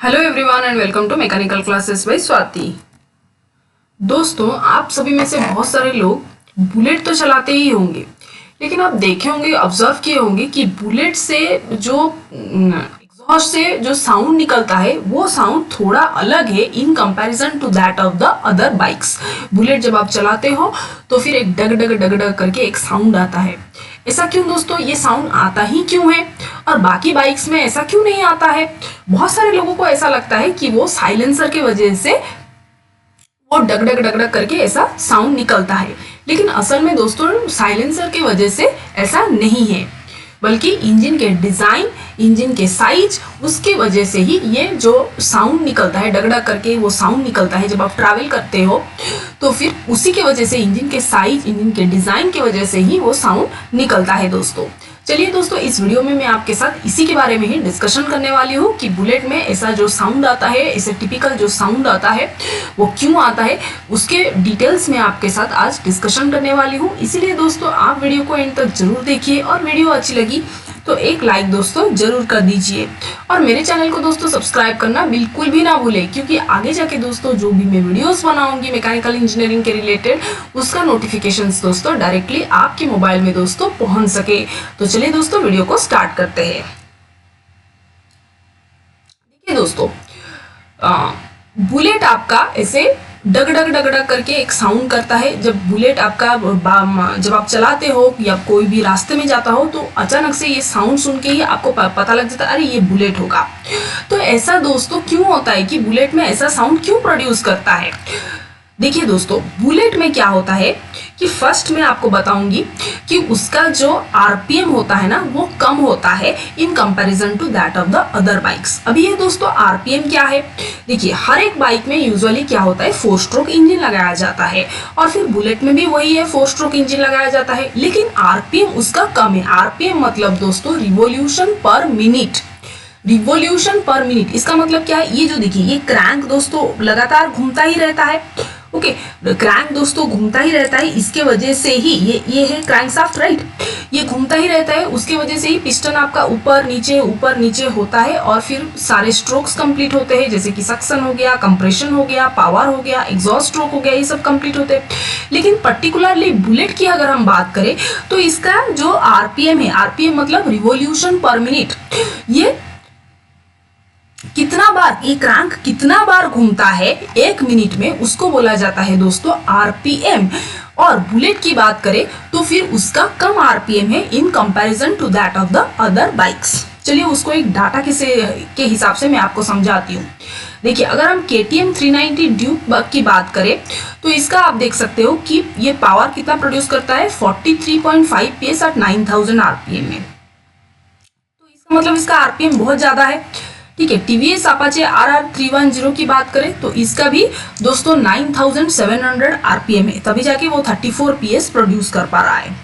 Hello everyone and welcome to mechanical classes by Swati. दोस्तों, आप सभी में से बहुत सारे लोग बुलेट तो चलाते ही होंगे, लेकिन आप देखे होंगे, ऑब्जर्व किए होंगे कि बुलेट से जो एग्जॉस्ट से जो साउंड निकलता है वो साउंड थोड़ा अलग है in comparison to that of the other bikes. Bullet जब आप चलाते हो तो फिर एक डग डग डग डग करके एक साउंड आता है। ऐसा क्यों दोस्तों? ये साउंड आता ही क्यों है और बाकी बाइक्स में ऐसा क्यों नहीं आता है? बहुत सारे लोगों को ऐसा लगता है कि वो साइलेंसर के वजह से वो डग डग डग डग करके ऐसा साउंड निकलता है, लेकिन असल में दोस्तों साइलेंसर की वजह से ऐसा नहीं है, बल्कि इंजन के डिजाइन, इंजन के साइज, उसके वजह से ही ये जो साउंड निकलता है, डग डग करके वो साउंड निकलता है जब आप ट्रैवल करते हो, तो फिर उसी के वजह से, इंजन के साइज, इंजन के डिजाइन की वजह से ही वो साउंड निकलता है दोस्तों। चलिए दोस्तों, इस वीडियो में मैं आपके साथ इसी के बारे में ही डिस्कशन करने वाली हूँ कि बुलेट में ऐसा जो साउंड आता है, ऐसे टिपिकल जो साउंड आता है वो क्यों आता है, उसके डिटेल्स में आपके साथ आज डिस्कशन करने वाली हूँ। इसीलिए दोस्तों आप वीडियो को एंड तक जरूर देखिए और वीडियो अच्छी लगी तो एक लाइक दोस्तों जरूर कर दीजिए और मेरे चैनल को दोस्तों सब्सक्राइब करना बिल्कुल भी ना भूलें, क्योंकि आगे जाके दोस्तों जो भी मैं वीडियोस बनाऊंगी मैकेनिकल इंजीनियरिंग के रिलेटेड, उसका नोटिफिकेशंस दोस्तों डायरेक्टली आपके मोबाइल में दोस्तों पहुंच सके। तो चलिए दोस्तों वीडियो को स्टार्ट करते हैं। देखिए दोस्तों, बुलेट आपका ऐसे डग डग डग डग करके एक साउंड करता है। जब बुलेट आपका जब आप चलाते हो या कोई भी रास्ते में जाता हो तो अचानक से ये साउंड सुन के ही आपको पता लग जाता है अरे ये बुलेट होगा। तो ऐसा दोस्तों क्यों होता है कि बुलेट में ऐसा साउंड क्यों प्रोड्यूस करता है? देखिए दोस्तों, बुलेट में क्या होता है कि फर्स्ट मैं आपको बताऊंगी कि उसका जो आरपीएम होता है ना वो कम होता है in comparison to that of the other bikes. अभी ये दोस्तों आरपीएम क्या है? देखिए हर एक बाइक में यूजुअली क्या होता है, 4 स्ट्रोक इंजन लगाया जाता है और फिर बुलेट में भी वही है, 4 स्ट्रोक इंजन लगाया जाता है, लेकिन आरपीएम उसका कम है। आरपीएम मतलब दोस्तों रिवॉल्यूशन पर मिनट। रिवॉल्यूशन पर मिनट इसका मतलब क्या है? ये जो देखिए ये क्रैंक दोस्तों लगातार घूमता ही रहता है। ओके, क्रैंक दोस्तों घूमता ही रहता है, इसके वजह से ही ये है क्रैंकशाफ्ट, राइट? ये घूमता ही रहता है, उसके वजह से ही पिस्टन आपका ऊपर नीचे होता है और फिर सारे स्ट्रोक्स कंप्लीट होते हैं, जैसे कि सक्शन हो गया, कंप्रेशन हो गया, पावर हो गया, एग्जॉस्ट स्ट्रोक हो गया, ये सब कंप्लीट होते हैं। लेकिन पर्टिकुलरली बुलेट की अगर हम बात करें तो इसका जो आरपीएम है, आरपीएम मतलब रिवॉल्यूशन पर मिनट, ये कितना बार, ये क्रैंक कितना बार घूमता है 1 मिनट में, उसको बोला जाता है दोस्तों आरपीएम। और बुलेट की बात करें तो फिर उसका कम आरपीएम है in comparison to that of the other bikes. चलिए उसको एक डाटा के हिसाब से मैं आपको समझाती हूँ। देखिए अगर हम KTM 390 ड्यूक की बात करें तो इसका आप देख सकते हो कि ये पावर कितना प्रोड्यूस करता है, 43.5 PS at 9000 आरपीएम में। तो इसका मतलब इसका आरपीएम बहुत ज्यादा है, ठीक है। टीवीएस अपाचे RR 310 की बात करें तो इसका भी दोस्तों 9700 आरपीएम है, तभी जाके वो 34 PS प्रोड्यूस कर पा रहा है।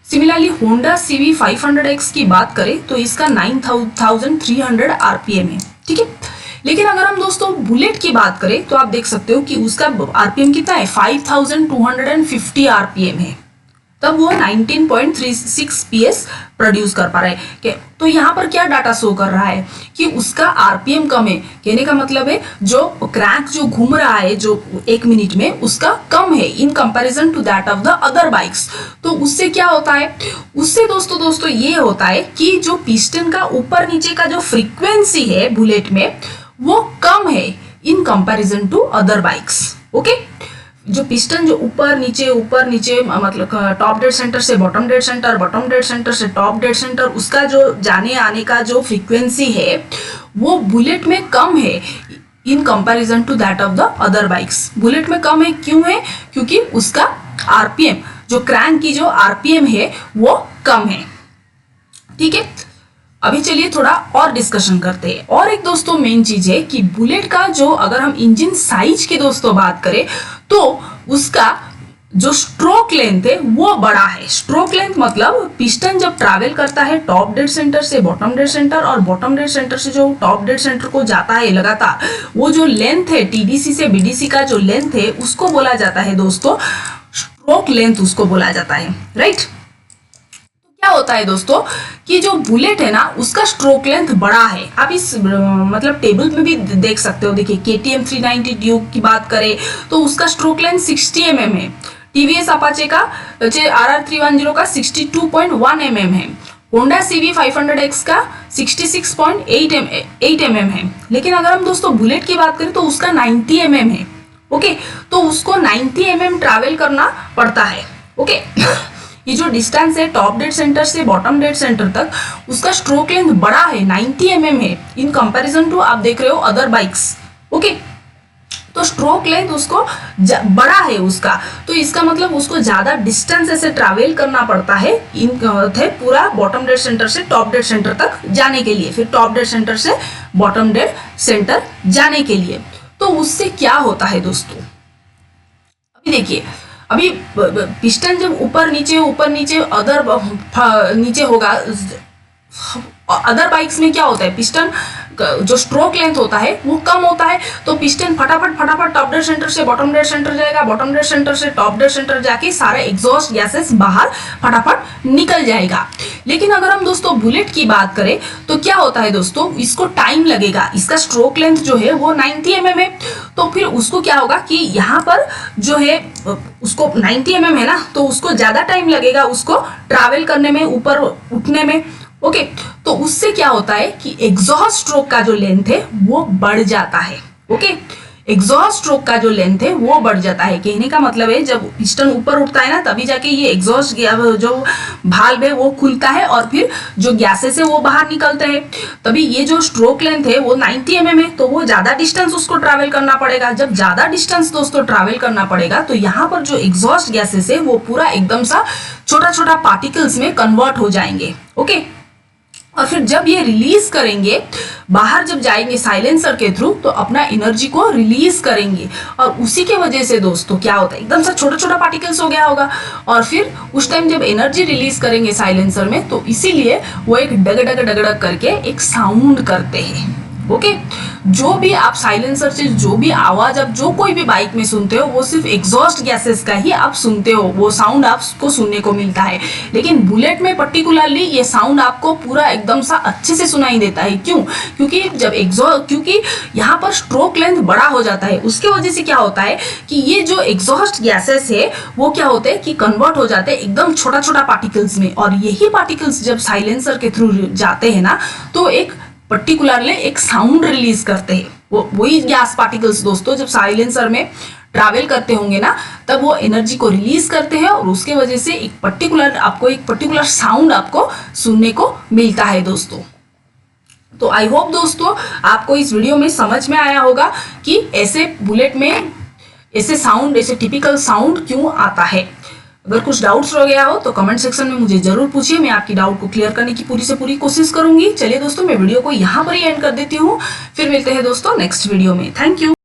सिमिलरली होंडा CB 500X की बात करें तो इसका 9300 आरपीएम है, ठीक है। लेकिन अगर हम दोस्तों बुलेट की बात करें तो आप देख सकते हो कि उसका आरपीएम कितना है, 5250 आरपीएम है, तब वो 19.36 PS प्रोड्यूस कर पा रहा है। तो यहाँ पर क्या डाटा शो कर रहा है कि उसका आरपीएम कम है। कहने का मतलब है जो क्रैंक जो घूम रहा है जो 1 मिनट में, उसका कम है in comparison to that of the other bikes. तो उससे क्या होता है, उससे दोस्तों ये होता है कि जो पिस्टन का ऊपर नीचे का जो फ्रीक्वेंसी है बुलेट में वो कम है in comparison to other bikes. Okay, जो पिस्टन जो ऊपर नीचे मतलब टॉप डेड सेंटर से bottom dead centre, bottom dead centre से टॉप डेड सेंटर, उसका जो जाने आने का जो फ्रीक्वेंसी है वो बुलेट में कम है in comparison to that of the other bikes. Bullet में कम है, क्यों है? क्योंकि उसका आरपीएम, जो क्रैंक की जो आरपीएम है वो कम है, ठीक है। अभी चलिए थोड़ा और डिस्कशन करते हैं। और एक दोस्तों मेन चीज है कि बुलेट का जो, अगर हम इंजन साइज की दोस्तों बात करें तो उसका जो स्ट्रोक लेंथ है वो बड़ा है। स्ट्रोक लेंथ मतलब पिस्टन जब ट्रैवल करता है टॉप डेड सेंटर से बॉटम डेड सेंटर और बॉटम डेड सेंटर से जो टॉप डेड सेंटर को जाता है लगातार, वो जो लेंथ है टीडीसी से बीडीसी का जो लेंथ है उसको बोला जाता है दोस्तों स्ट्रोक लेंथ, उसको बोला जाता है, राइट। क्या होता है दोस्तों कि जो बुलेट है ना उसका स्ट्रोक लेंथ बड़ा है। आप इस मतलब टेबल में भी देख सकते हो। देखिए KTM 390 ड्यूक की बात करें तो उसका स्ट्रोक लेंथ 60 mm है। TVS अपाचे का RR 310 का 62.1 mm है। होंडा CB 500X का 66.8 mm है। लेकिन अगर हम दोस्तों बुलेट की बात करें तो उसका 90 mm है। ओके, तो उसको 90 mm ट्रैवल करना पड़ता है। ओके ये जो डिस्टेंस है टॉप डेड सेंटर से बॉटम डेड सेंटर तक, उसका स्ट्रोक लेंथ बड़ा है, 90 mm है इन कंपैरिजन टू आप देख रहे हो अदर बाइक्स। ओके, तो स्ट्रोक लेंथ उसको बड़ा है उसका, तो इसका मतलब उसको ज्यादा डिस्टेंस ऐसे ट्रैवल करना पड़ता है इन थे पूरा बॉटम डेड सेंटर से टॉप डेड सेंटर तक जाने के लिए, फिर टॉप डेड सेंटर से बॉटम डेड सेंटर जाने के लिए। तो उससे क्या होता है दोस्तों, अभी देखिए, अभी पिस्टन जब ऊपर नीचे अदर नीचे होगा, अदर बाइक्स में क्या होता है पिस्टन जो स्ट्रोक लेंथ होता है वो कम होता है, तो पिस्टन फटाफट टॉप डेड सेंटर से बॉटम डेड सेंटर जाएगा, बॉटम डेड सेंटर से टॉप डेड सेंटर जाके सारे एग्जॉस्ट गैसेस बाहर फटाफट निकल जाएगा। लेकिन अगर हम दोस्तों बुलेट की बात करें तो क्या होता है दोस्तों, इसको टाइम लगेगा, इसका स्ट्रोक लेंथ जो है वो 90 mm है, तो फिर उसको क्या होगा कि यहाँ पर जो है उसको 90 mm है ना, तो उसको ज्यादा टाइम लगेगा उसको ट्रैवल करने में, ऊपर उठने में। ओके, तो उससे क्या होता है कि एग्जॉस्ट स्ट्रोक का जो लेंथ है वो बढ़ जाता है। ओके, एग्जॉस्ट स्ट्रोक का जो लेंथ है वो बढ़ जाता है। कहने का मतलब है जब पिस्टन ऊपर उठता है ना तभी जाके ये एग्जॉस्ट जो भाल्व है वो खुलता है और फिर जो गैसेस है वो बाहर निकलते हैं, तभी ये जो स्ट्रोक लेंथ है वो 90 mm है, तो वो ज्यादा डिस्टेंस उसको ट्रैवल करना पड़ेगा। जब ज्यादा डिस्टेंस दोस्तों ट्रैवल करना पड़ेगा तो यहाँ पर जो एग्जॉस्ट गैसेस है वो पूरा एकदम सा छोटा पार्टिकल्स में कन्वर्ट हो जाएंगे। ओके, और फिर जब ये रिलीज करेंगे बाहर, जब जाएंगे साइलेंसर के थ्रू तो अपना एनर्जी को रिलीज करेंगे, और उसी के वजह से दोस्तों क्या होता है एकदम सा छोटा पार्टिकल्स हो गया होगा, और फिर उस टाइम जब एनर्जी रिलीज करेंगे साइलेंसर में तो इसीलिए वो एक डग करके एक साउंड करते हैं। ओके, जो भी आप साइलेंसर से जो भी आवाज आप जो कोई भी बाइक में सुनते हो वो सिर्फ एग्जॉस्ट गैसेस का ही आप सुनते हो, वो साउंड आपको सुनने को मिलता है। लेकिन बुलेट में पर्टिकुलरली ये साउंड आपको पूरा एकदम सा अच्छे से सुनाई देता है। क्यों? क्योंकि यहाँ पर स्ट्रोक लेंथ बड़ा हो जाता है, उसके वजह से क्या होता है कि ये जो एग्जॉस्ट गैसेस है वो क्या होते हैं कि कन्वर्ट हो जाते हैं एकदम छोटा पार्टिकल्स में, और यही पार्टिकल्स जब साइलेंसर के थ्रू जाते हैं ना तो एक पर्टिकुलरली एक साउंड रिलीज करते हैं। वही गैस पार्टिकल्स दोस्तों जब साइलेंसर में ट्रैवल करते होंगे ना तब वो एनर्जी को रिलीज करते हैं, और उसके वजह से एक पर्टिकुलर साउंड आपको सुनने को मिलता है दोस्तों। तो आई होप दोस्तों आपको इस वीडियो में समझ में आया होगा कि ऐसे बुलेट में ऐसे टिपिकल साउंड क्यों आता है। अगर कुछ डाउट्स रह गया हो तो कमेंट सेक्शन में मुझे जरूर पूछिए, मैं आपकी डाउट को क्लियर करने की पूरी से पूरी कोशिश करूंगी। चलिए दोस्तों मैं वीडियो को यहाँ पर ही एंड कर देती हूँ, फिर मिलते हैं दोस्तों नेक्स्ट वीडियो में। Thank you.